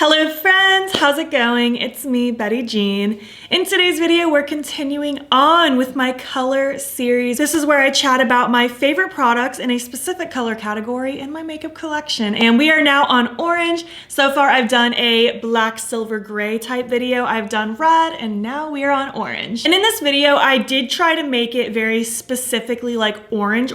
Hello friends, how's it going? It's me, Betty Jean. In today's video, we're continuing on with my color series. This is where I chat about my favorite products in a specific color category in my makeup collection. And we are now on orange. So far, I've done a black, silver, gray type video. I've done red, and now we are on orange. And in this video, I did try to make it very specifically like orange.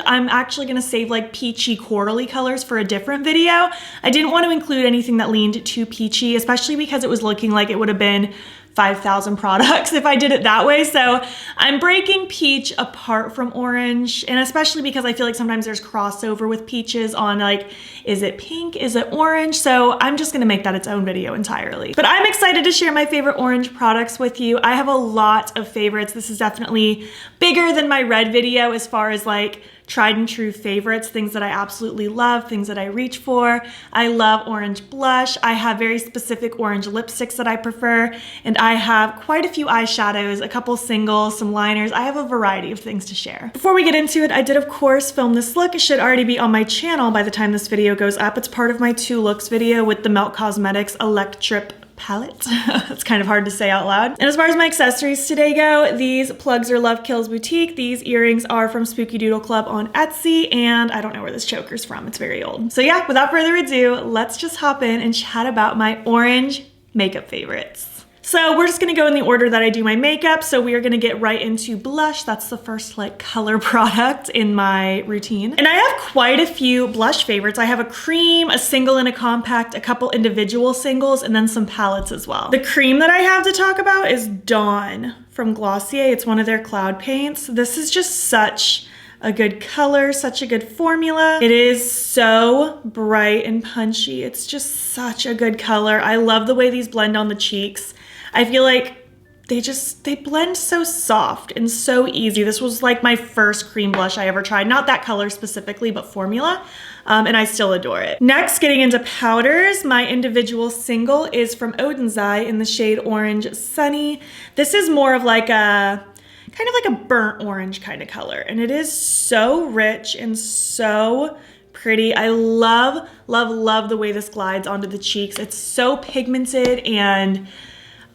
I'm actually gonna save like peachy corally colors for a different video. I didn't want to include anything that leaned too peachy, especially because it was looking like it would have been 5,000 products if I did it that way. So I'm breaking peach apart from orange, and especially because I feel like sometimes there's crossover with peaches on like, is it pink, is it orange? So I'm just gonna make that its own video entirely. But I'm excited to share my favorite orange products with you. I have a lot of favorites. This is definitely bigger than my red video as far as like tried and true favorites, things that I absolutely love, things that I reach for. I love orange blush. I have very specific orange lipsticks that I prefer, and I have quite a few eyeshadows, a couple singles, some liners. I have a variety of things to share. Before we get into it, I did of course film this look. It should already be on my channel by the time this video goes up. It's part of my 2 looks video with the Nomad Cosmetics Electric palette. It's kind of hard to say out loud. And as far as my accessories today go, these plugs are Love Kills Boutique. These earrings are from Spooky Doodle Club on Etsy, and I don't know where this choker's from. It's very old. So yeah, without further ado, let's just hop in and chat about my orange makeup favorites. So we're just gonna go in the order that I do my makeup. So we are gonna get right into blush. That's the first like color product in my routine. And I have quite a few blush favorites. I have a cream, a single and a compact, a couple individual singles, and then some palettes as well. The cream that I have to talk about is Dawn from Glossier. It's one of their cloud paints. This is just such a good color, such a good formula. It is so bright and punchy. It's just such a good color. I love the way these blend on the cheeks. I feel like they blend so soft and so easy. This was like my first cream blush I ever tried. Not that color specifically, but formula. And I still adore it. Next, getting into powders, my individual single is from Oden's in the shade Orange Sunny. This is more of like a, kind of like a burnt orange kind of color. And it is so rich and so pretty. I love, love, love the way this glides onto the cheeks. It's so pigmented and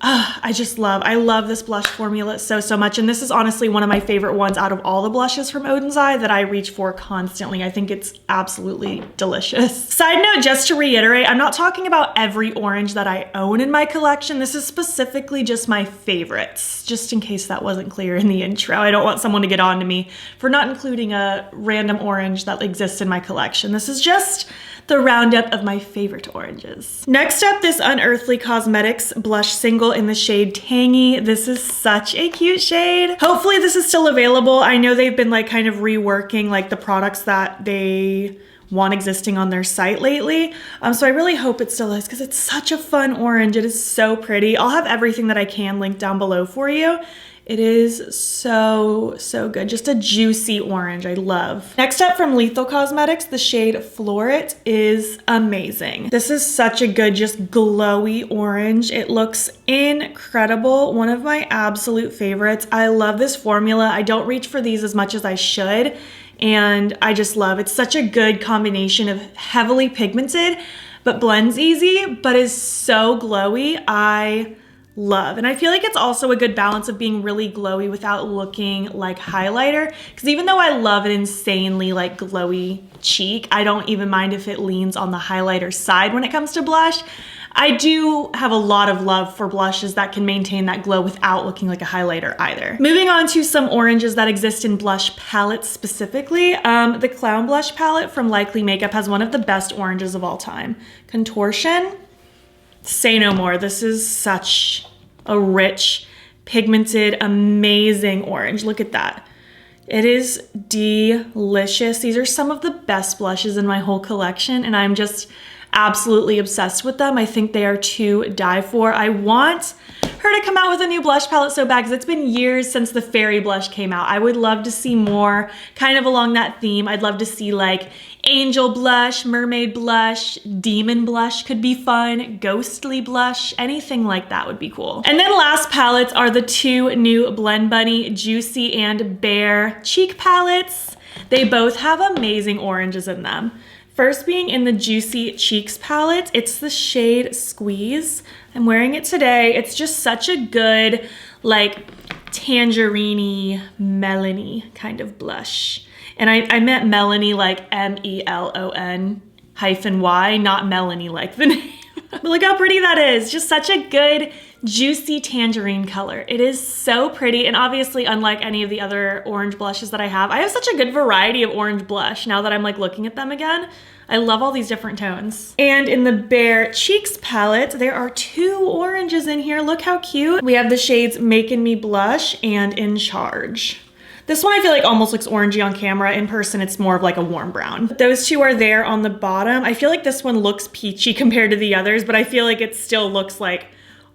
I love this blush formula so much. And this is honestly one of my favorite ones out of all the blushes from Oden's that I reach for constantly. I think it's absolutely delicious. Side note, just to reiterate, I'm not talking about every orange that I own in my collection. This is specifically just my favorites, just in case that wasn't clear in the intro. I don't want someone to get on to me for not including a random orange that exists in my collection. This is just the roundup of my favorite oranges. Next up, this Unearthly Cosmetics blush single in the shade Tangy. This is such a cute shade. Hopefully this is still available. I know they've been like kind of reworking like the products that they want existing on their site lately. So I really hope it still is because it's such a fun orange. It is so pretty. I'll have everything that I can linked down below for you. It is so good. Just a juicy orange, I love. Next up from Lethal Cosmetics, the shade Floret is amazing. This is such a good, just glowy orange. It looks incredible. One of my absolute favorites. I love this formula. I don't reach for these as much as I should, and I just love it. It's such a good combination of heavily pigmented, but blends easy, but is so glowy. I love. And I feel like it's also a good balance of being really glowy without looking like highlighter. Because even though I love an insanely like glowy cheek, I don't even mind if it leans on the highlighter side when it comes to blush. I do have a lot of love for blushes that can maintain that glow without looking like a highlighter either. Moving on to some oranges that exist in blush palettes specifically. The Clown Blush palette from Likely Makeup has one of the best oranges of all time. Contortion. Say no more. This is such a rich, pigmented, amazing orange. Look at that. It is delicious. These are some of the best blushes in my whole collection, and I'm just absolutely obsessed with them. I think they are to die for. I want her to come out with a new blush palette so bad because it's been years since the Fairy blush came out. I would love to see more kind of along that theme. I'd love to see like Angel blush, Mermaid blush, Demon blush could be fun, Ghostly blush, anything like that would be cool. And then last palettes are the 2 new Blend Bunny Juicy and Bare cheek palettes. They both have amazing oranges in them. First being in the Juicy Cheeks palette, it's the shade Squeeze. I'm wearing it today. It's just such a good, like, tangerine melony kind of blush. And I meant melony like MELON-Y, not Melanie like the name. But look how pretty that is. Just such a good, juicy tangerine color. It is so pretty, and obviously unlike any of the other orange blushes that I have such a good variety of orange blush now that I'm like looking at them again. I love all these different tones. And in the Bare Cheeks palette, there are 2 oranges in here. Look how cute. We have the shades Making Me Blush and In Charge. This one I feel like almost looks orangey on camera. In person, it's more of like a warm brown. Those 2 are there on the bottom. I feel like this one looks peachy compared to the others, but I feel like it still looks like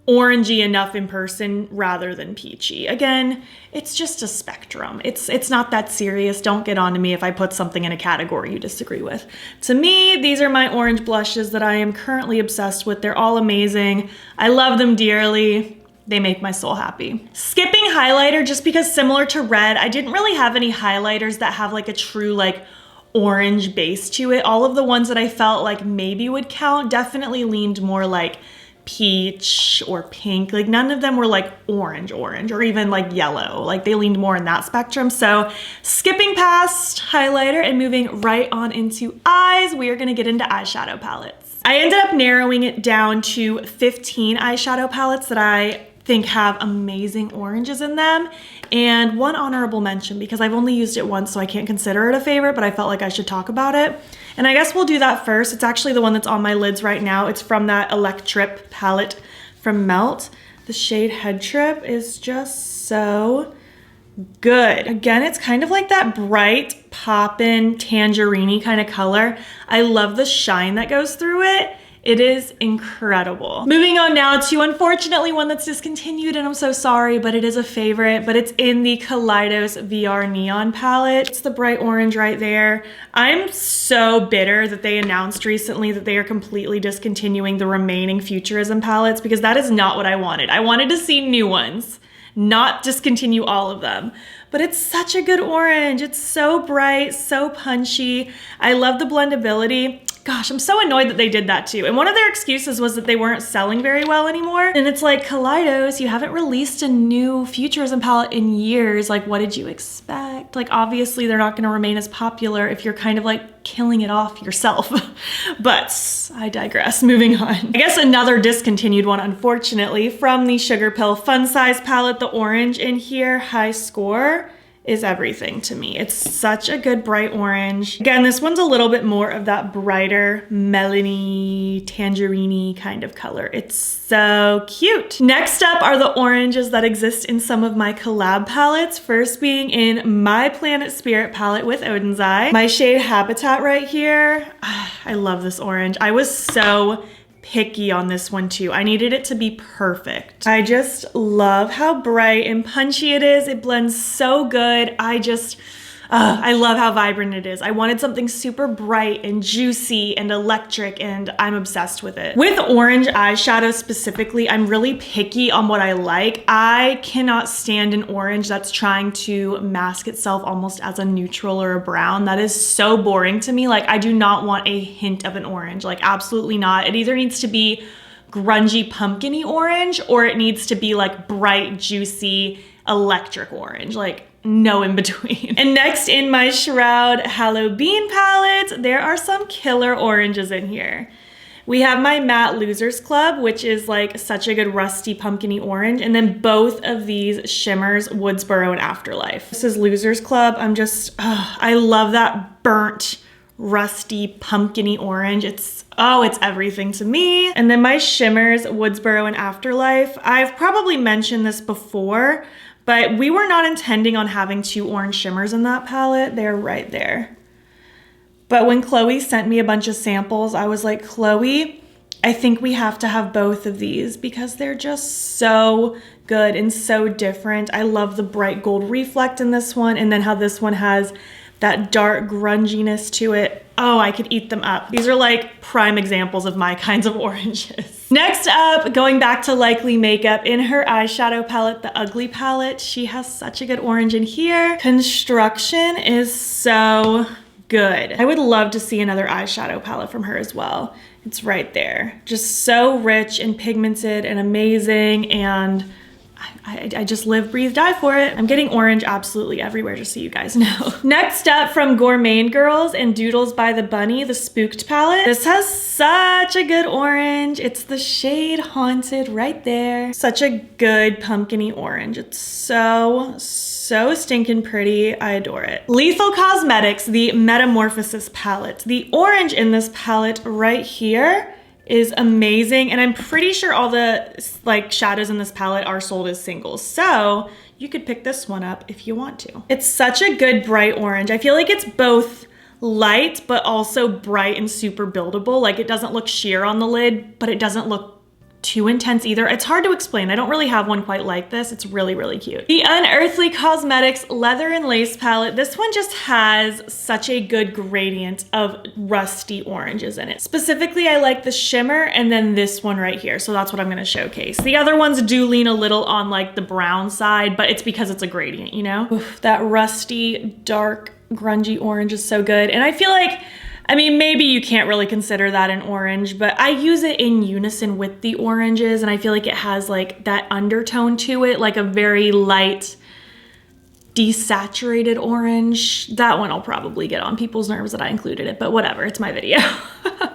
orangey enough in person rather than peachy. Again, it's just a spectrum. It's not that serious. Don't get on to me if I put something in a category you disagree with. To me, these are my orange blushes that I am currently obsessed with. They're all amazing. I love them dearly. They make my soul happy. Skipping highlighter, just because similar to red, I didn't really have any highlighters that have like a true like orange base to it. All of the ones that I felt like maybe would count definitely leaned more like peach or pink. Like none of them were like orange or even like yellow. Like they leaned more in that spectrum. So skipping past highlighter and moving right on into eyes, we are gonna get into eyeshadow palettes. I ended up narrowing it down to 15 eyeshadow palettes that I think have amazing oranges in them, and one honorable mention because I've only used it once, so I can't consider it a favorite, but I felt like I should talk about it. And I guess we'll do that first. It's actually the one that's on my lids right now. It's from that Electrip palette from Melt. The shade Head Trip is just so good. Again, it's kind of like that bright, poppin', tangerine-y kind of color. I love the shine that goes through it. It is incredible. Moving on now to, unfortunately, one that's discontinued, and I'm so sorry, but it is a favorite, but it's in the Kaleidos VR Neon palette. It's the bright orange right there. I'm so bitter that they announced recently that they are completely discontinuing the remaining Futurism palettes, because that is not what I wanted. I wanted to see new ones, not discontinue all of them. But it's such a good orange. It's so bright, so punchy. I love the blendability. Gosh, I'm so annoyed that they did that too. And one of their excuses was that they weren't selling very well anymore. And it's like, Kaleidos, you haven't released a new Futurism palette in years. Like, what did you expect? Like, obviously they're not gonna remain as popular if you're kind of like killing it off yourself. But I digress, moving on. I guess another discontinued one, unfortunately, from the Sugarpill Fun Size palette, the orange in here, High Score, is everything to me. It's such a good bright orange. Again, this one's a little bit more of that brighter melony, tangerine-y kind of color. It's so cute. Next up are the oranges that exist in some of my collab palettes. First being in my Planet Spirit palette with Oden's Eye. My shade Habitat right here. I love this orange. I was so picky on this one too. I needed it to be perfect. I just love how bright and punchy it is. It blends so good. I love how vibrant it is. I wanted something super bright and juicy and electric, and I'm obsessed with it. With orange eyeshadow specifically, I'm really picky on what I like. I cannot stand an orange that's trying to mask itself almost as a neutral or a brown. That is so boring to me. Like, I do not want a hint of an orange. Like, absolutely not. It either needs to be grungy pumpkin-y orange, or it needs to be like bright, juicy, electric orange. Like, no in between. And next in my Shroud Halloween palette, there are some killer oranges in here. We have my matte Losers Club, which is like such a good rusty pumpkin-y orange. And then both of these shimmers, Woodsboro and Afterlife. This is Losers Club. I love that burnt, rusty, pumpkin-y orange. It's everything to me. And then my shimmers, Woodsboro and Afterlife. I've probably mentioned this before, but we were not intending on having 2 orange shimmers in that palette. They're right there. But when Chloe sent me a bunch of samples, I was like, Chloe, I think we have to have both of these because they're just so good and so different. I love the bright gold reflect in this one, and then how this one has that dark grunginess to it. Oh, I could eat them up. These are like prime examples of my kinds of oranges. Next up, going back to Likely Makeup, in her eyeshadow palette, the Ugly palette, she has such a good orange in here. Construction is so good. I would love to see another eyeshadow palette from her as well. It's right there. Just so rich and pigmented and amazing, and I just live, breathe, die for it. I'm getting orange absolutely everywhere, just so you guys know. Next up, from Gourmande Girls and Doodles by the Bunny, the Spooked palette. This has such a good orange. It's the shade Haunted right there. Such a good pumpkin-y orange. It's so stinking pretty. I adore it. Lethal Cosmetics, the Metamorphosis palette. The orange in this palette right here is amazing, and I'm pretty sure all the like shadows in this palette are sold as singles, so you could pick this one up if you want to. It's such a good bright orange. I feel like it's both light but also bright and super buildable. Like, it doesn't look sheer on the lid, but it doesn't look too intense either. It's hard to explain. I don't really have one quite like this. It's really, really cute. The Unearthly Cosmetics Leather and Lace palette. This one just has such a good gradient of rusty oranges in it. Specifically, I like the shimmer and then this one right here. So that's what I'm going to showcase. The other ones do lean a little on like the brown side, but it's because it's a gradient, you know? Oof, that rusty, dark, grungy orange is so good. And I feel like, I mean, maybe you can't really consider that an orange, but I use it in unison with the oranges, and I feel like it has like that undertone to it, like a very light, desaturated orange. That one will probably get on people's nerves that I included it, but whatever, it's my video.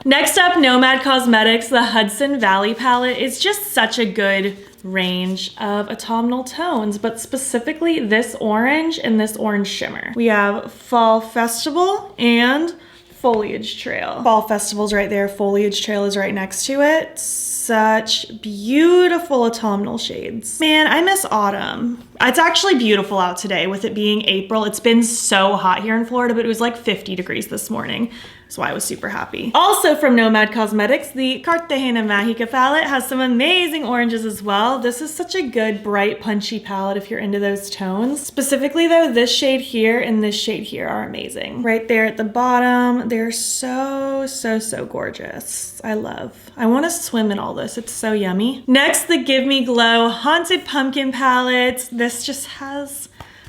Next up, Nomad Cosmetics, the Hudson Valley palette. It's just such a good range of autumnal tones, but specifically this orange and this orange shimmer. We have Fall Festival and Foliage Trail. Fall Festival's right there, Foliage Trail is right next to it. Such beautiful autumnal shades. Man, I miss autumn. It's actually beautiful out today with it being April. It's been so hot here in Florida, but it was like 50 degrees this morning. So I was super happy. Also from Nomad Cosmetics, the Cartagena Mágica palette has some amazing oranges as well. This is such a good, bright, punchy palette if you're into those tones. Specifically though, this shade here and this shade here are amazing. Right there at the bottom, they're so gorgeous. I want to swim in all this. It's so yummy. Next, the Give Me Glow Haunted Pumpkin palette. This just has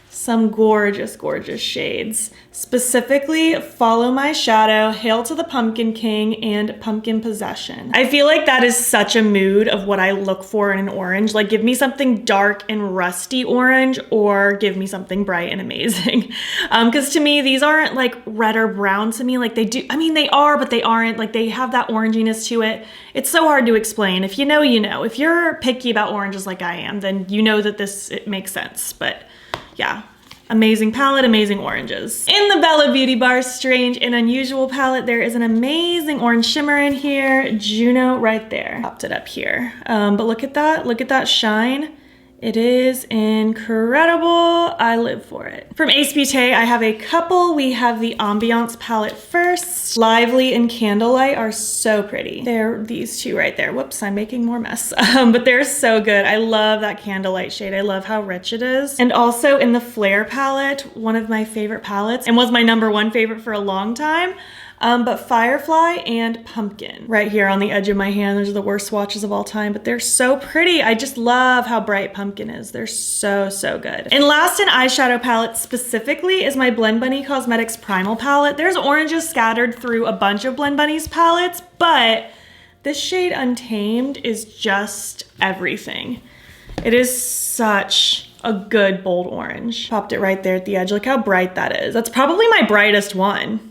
some gorgeous, gorgeous shades. Specifically, Follow My Shadow, Hail to the Pumpkin King, and Pumpkin Possession. I feel like that is such a mood of what I look for in an orange. Like, give me something dark and rusty orange, or give me something bright and amazing. Because to me, these aren't like red or brown to me. Like they do, I mean, they are, but they aren't. Like, they have that oranginess to it. It's so hard to explain. If you know, you know. If you're picky about oranges like I am, then you know that it makes sense. But yeah. Amazing palette, amazing oranges. In the Bella Beauty Bar Strange and Unusual palette, there is an amazing orange shimmer in here. Juno right there. Popped it up here. But look at that shine. It is incredible. I live for it. From Ace Beauté, I have a couple. We have the Ambiance palette first. Lively and Candlelight are so pretty. They're these two right there. Whoops, I'm making more mess. But they're so good. I love that Candlelight shade. I love how rich it is. And also in the Flare palette, one of my favorite palettes, and was my #1 favorite for a long time. But Firefly and Pumpkin. Right here on the edge of my hand, those are the worst swatches of all time, but they're so pretty. I just love how bright Pumpkin is. They're so good. And last in eyeshadow palette specifically is my Blend Bunny Cosmetics Primal palette. There's oranges scattered through a bunch of Blend Bunny's palettes, but this shade Untamed is just everything. It is such a good bold orange. Popped it right there at the edge. Look how bright that is. That's probably my brightest one.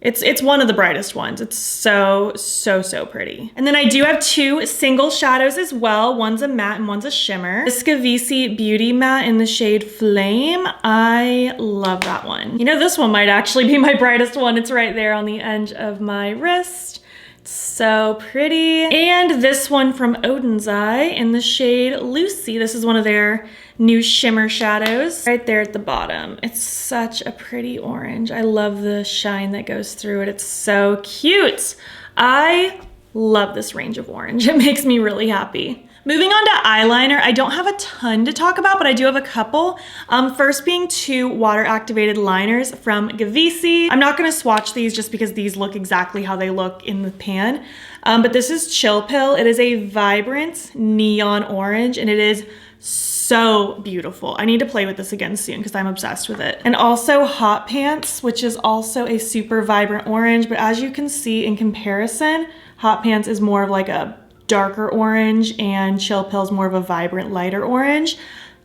It's one of the brightest ones. It's so pretty. And then I do have two single shadows as well. One's a matte and one's a shimmer. This Gavissi Beauty Matte in the shade Flame. I love that one. You know, this one might actually be my brightest one. It's right there on the edge of my wrist. It's so pretty. And this one from Oden's Eye in the shade Lucy. This is one of their new shimmer shadows right there at the bottom. It's such a pretty orange. I love the shine that goes through it. It's so cute. I love this range of orange. It makes me really happy. Moving on to eyeliner, I don't have a ton to talk about, but I do have a couple. First being two water activated liners from Gavissi. I'm not gonna swatch these just because these look exactly how they look in the pan. But this is Chill Pill. It is a vibrant neon orange and it is so beautiful. I need to play with this again soon because I'm obsessed with it. And also Hot Pants, which is also a super vibrant orange, but as you can see in comparison, Hot Pants is more of like a darker orange and Chill Pill is more of a vibrant, lighter orange.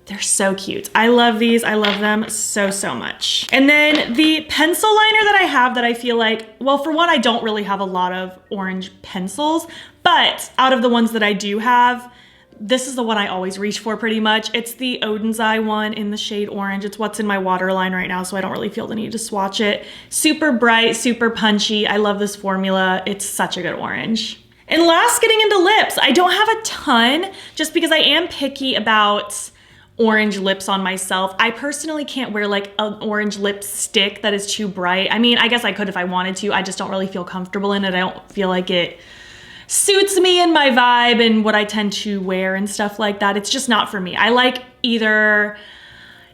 They're so cute. I love these. I love them so, so much. And then the pencil liner that I have that I feel like, well, for one, I don't really have a lot of orange pencils, but out of the ones that I do have, this is the one I always reach for pretty much. It's the Oden's Eye one in the shade orange. It's what's in my waterline right now, so I don't really feel the need to swatch it. Super bright, super punchy. I love this formula. It's such a good orange. And last, getting into lips. I don't have a ton just because I am picky about orange lips on myself. I personally can't wear like an orange lipstick that is too bright. I mean, I guess I could if I wanted to. I just don't really feel comfortable in it. I don't feel like it suits me and my vibe and what I tend to wear and stuff like that. It's just not for me. I like either,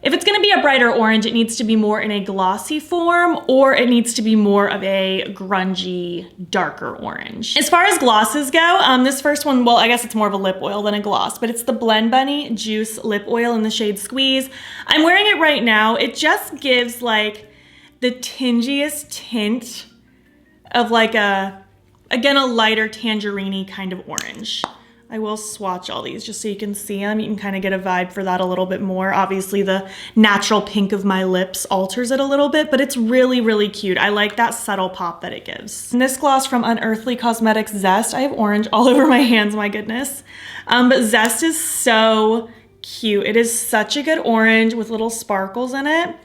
if it's gonna be a brighter orange, it needs to be more in a glossy form or it needs to be more of a grungy, darker orange. As far as glosses go, this first one, well, I guess it's more of a lip oil than a gloss, but it's the Blend Bunny Juice Lip Oil in the shade Squeeze. I'm wearing it right now. It just gives like the tingiest tint of like again, a lighter tangerine-y kind of orange. I will swatch all these just so you can see them. You can kind of get a vibe for that a little bit more. Obviously, the natural pink of my lips alters it a little bit, but it's really, really cute. I like that subtle pop that it gives. And this gloss from Unearthly Cosmetics, Zest. I have orange all over my hands, my goodness. But Zest is so cute. It is such a good orange with little sparkles in it.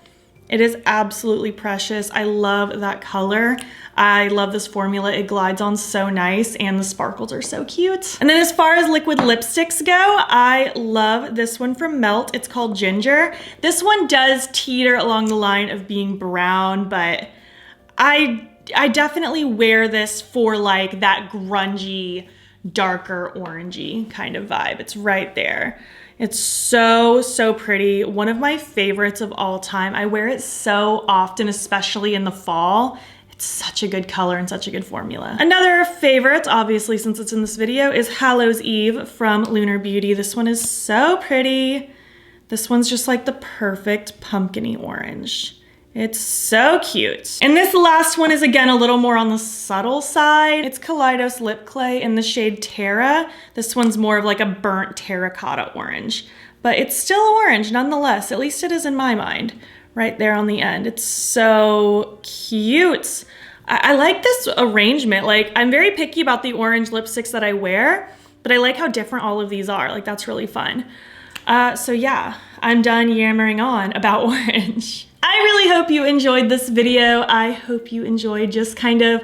It is absolutely precious. I love that color. I love this formula. It glides on so nice and the sparkles are so cute. And then as far as liquid lipsticks go, I love this one from Melt. It's called Ginger. This one does teeter along the line of being brown, but I definitely wear this for like that grungy, darker orangey kind of vibe. It's right there. It's so, so pretty. One of my favorites of all time. I wear it so often, especially in the fall. It's such a good color and such a good formula. Another favorite, obviously, since it's in this video, is Hallows Eve from Lunar Beauty. This one is so pretty. This one's just like the perfect pumpkin-y orange. It's so cute. And this last one is again a little more on the subtle side. It's Kaleidos Lip Clay in the shade Terra. This one's more of like a burnt terracotta orange, but it's still orange nonetheless. At least it is in my mind. Right there on the end. It's so cute. I like this arrangement. Like, I'm very picky about the orange lipsticks that I wear, but I like how different all of these are. Like, that's really fun. So yeah, I'm done yammering on about orange. I really hope you enjoyed this video. I hope you enjoyed just kind of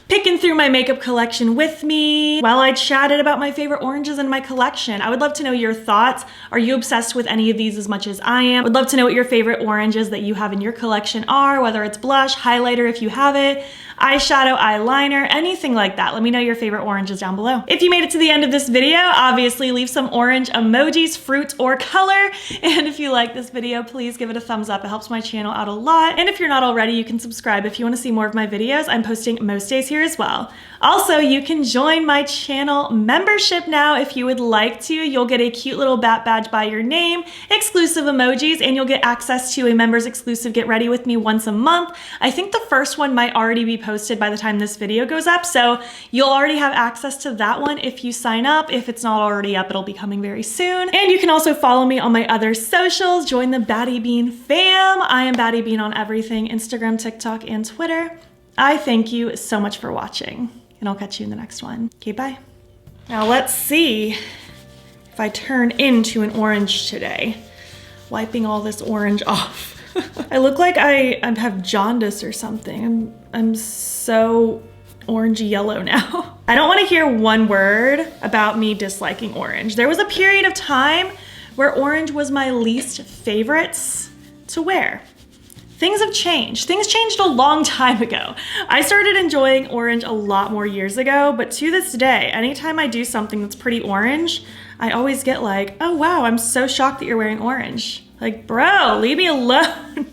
picking through my makeup collection with me while I chatted about my favorite oranges in my collection. I would love to know your thoughts. Are you obsessed with any of these as much as I am? Would love to know what your favorite oranges that you have in your collection are, whether it's blush, highlighter if you have it, eyeshadow, eyeliner, anything like that. Let me know your favorite oranges down below. If you made it to the end of this video, obviously leave some orange emojis, fruit, or color. And if you like this video, please give it a thumbs up. It helps my channel out a lot. And if you're not already, you can subscribe if you want to see more of my videos. I'm posting most days here as well. Also, you can join my channel membership now if you would like to. You'll get a cute little bat badge by your name, exclusive emojis, and you'll get access to a members exclusive Get Ready With Me once a month. I think the first one might already be posted by the time this video goes up, so you'll already have access to that one if you sign up. If it's not already up, it'll be coming very soon. And you can also follow me on my other socials. Join the BATTYBEAN fam. I am BATTYBEAN on everything, Instagram, TikTok, and Twitter. I thank you so much for watching, and I'll catch you in the next one. Okay, bye. Now let's see if I turn into an orange today. Wiping all this orange off. I look like I have jaundice or something. I'm so orangey yellow now. I don't want to hear one word about me disliking orange. There was a period of time where orange was my least favorites to wear. Things have changed. Things changed a long time ago. I started enjoying orange a lot more years ago, but to this day, anytime I do something that's pretty orange, I always get like, oh wow, I'm so shocked that you're wearing orange. Like, bro, leave me alone.